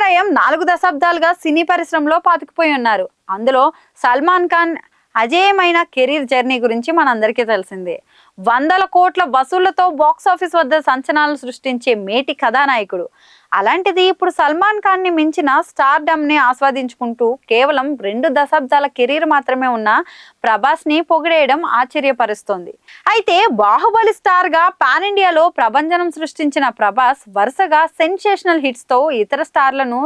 అభిప్రాయం 4 దశాబ్దాలుగా సినీ పరిశ్రమలో పాతుకుపోయి ఉన్నారు. అందులో సల్మాన్ ఖాన్ అజేయమైన కెరీర్ జర్నీ గురించి మనందరికీ తెలిసిందే. వందల కోట్ల వసూళ్లతో బాక్సాఫీస్ వద్ద సంచలనాలు సృష్టించే మేటి కథానాయకుడు. అలాంటిది ఇప్పుడు సల్మాన్ ఖాన్ ని మించిన స్టార్డమ్ ని ఆస్వాదించుకుంటూ కేవలం 2 దశాబ్దాల కెరీర్ మాత్రమే ఉన్న ప్రభాస్ ని పొగిడేయడం ఆశ్చర్యపరుస్తోంది. అయితే బాహుబలి స్టార్ గా పాన్ ఇండియాలో ప్రభంజనం సృష్టించిన ప్రభాస్ వరుసగా సెన్సేషనల్ హిట్స్ తో ఇతర స్టార్లను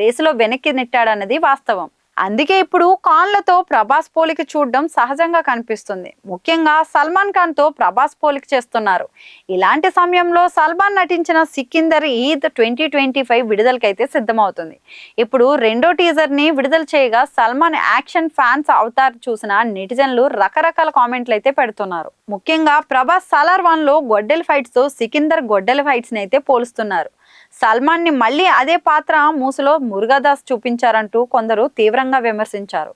రేసులో వెనక్కి నెట్టాడన్నది వాస్తవం. అందుకే ఇప్పుడు ఖాన్లతో ప్రభాస్ పోలిక చూడడం సహజంగా కనిపిస్తుంది. ముఖ్యంగా సల్మాన్ ఖాన్ తో ప్రభాస్ పోలిక చేస్తున్నారు. ఇలాంటి సమయంలో సల్మాన్ నటించిన సికిందర్ ఈద్ 2025 విడుదలకైతే సిద్ధమవుతుంది. ఇప్పుడు రెండో టీజర్ ని విడుదల చేయగా సల్మాన్ యాక్షన్ ఫ్యాన్స్ అవతార్ చూసిన నెటిజన్లు రకరకాల కామెంట్లు అయితే పెడుతున్నారు. ముఖ్యంగా ప్రభాస్ సాలార్ 1 లో గొడ్డెల ఫైట్స్ తో సికిందర్ గొడ్డెల ఫైట్స్ ని అయితే పోలుస్తున్నారు. సల్మాన్ ని మళ్ళీ అదే పాత్ర మూసులో మురుగదాస్ చూపించారంటూ కొందరు తీవ్రంగా విమర్శించారు.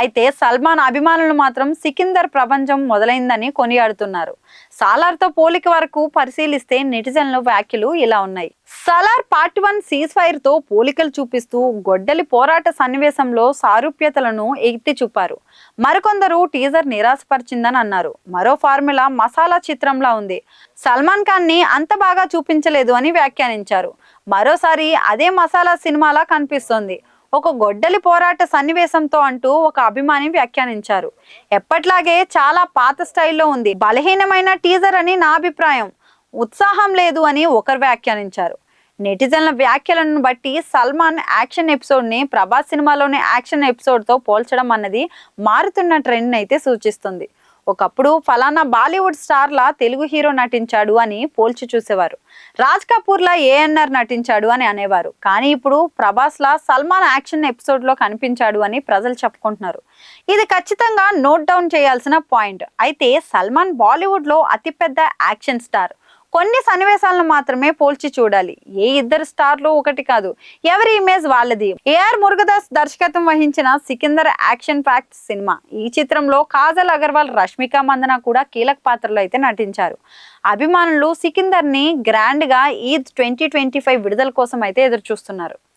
అయితే సల్మాన్ అభిమానులు మాత్రం సికిందర్ ప్రపంచం మొదలైందని కొనియాడుతున్నారు. సాలార్తో పోలిక వరకు పరిశీలిస్తే నెటిజన్ల వ్యాఖ్యలు ఇలా ఉన్నాయి. సాలార్ పార్ట్ 1 సీజ్ ఫైర్ తో పోలికలు చూపిస్తూ గొడ్డలి పోరాట సన్నివేశంలో సారూప్యతలను ఎత్తి చూపారు. మరికొందరు టీజర్ నిరాశపరిచిందని అన్నారు. మరో ఫార్ములా మసాలా చిత్రంలా ఉంది, సల్మాన్ ఖాన్ ని అంత బాగా చూపించలేదు అని వ్యాఖ్యానించారు. మరోసారి అదే మసాలా సినిమాలా కనిపిస్తోంది, ఒక గొడ్డలి పోరాట సన్నివేశంతో అంటూ ఒక అభిమాని వ్యాఖ్యానించారు. ఎప్పట్లాగే చాలా పాత స్టైల్లో ఉంది, బలహీనమైన టీజర్ అని నా అభిప్రాయం, ఉత్సాహం లేదు అని ఒకరు వ్యాఖ్యానించారు. నెటిజన్ల వ్యాఖ్యలను బట్టి సల్మాన్ యాక్షన్ ఎపిసోడ్ ని ప్రభాస్ సినిమాలోని యాక్షన్ ఎపిసోడ్ తో పోల్చడం అన్నది మారుతున్న ట్రెండ్ అయితే సూచిస్తుంది. ఒకప్పుడు ఫలానా బాలీవుడ్ స్టార్ లా తెలుగు హీరో నటించాడు అని పోల్చి చూసేవారు. రాజ్ కపూర్ లా ఏఎన్ఆర్ నటించాడు అని అనేవారు. కానీ ఇప్పుడు ప్రభాస్ లా సల్మాన్ యాక్షన్ ఎపిసోడ్ లో కనిపించాడు అని ప్రజలు చెప్పుకుంటున్నారు. ఇది ఖచ్చితంగా నోట్ డౌన్ చేయాల్సిన పాయింట్. అయితే సల్మాన్ బాలీవుడ్ లో అతిపెద్ద యాక్షన్ స్టార్. కొన్ని సన్నివేశాలను మాత్రమే పోల్చి చూడాలి. ఏ ఇద్దరు స్టార్లు ఒకటి కాదు, ఎవరి ఇమేజ్ వాళ్ళది. ఏఆర్ మురుగదాస్ దర్శకత్వం వహించిన సికిందర్ యాక్షన్ ఫ్యాక్ట్ సినిమా. ఈ చిత్రంలో కాజల్ అగర్వాల్, రష్మిక మందన కూడా కీలక పాత్రలో అయితే నటించారు. అభిమానులు సికిందర్ ని గ్రాండ్ గా ఈద్ 2025 విడుదల కోసం అయితే ఎదురు చూస్తున్నారు.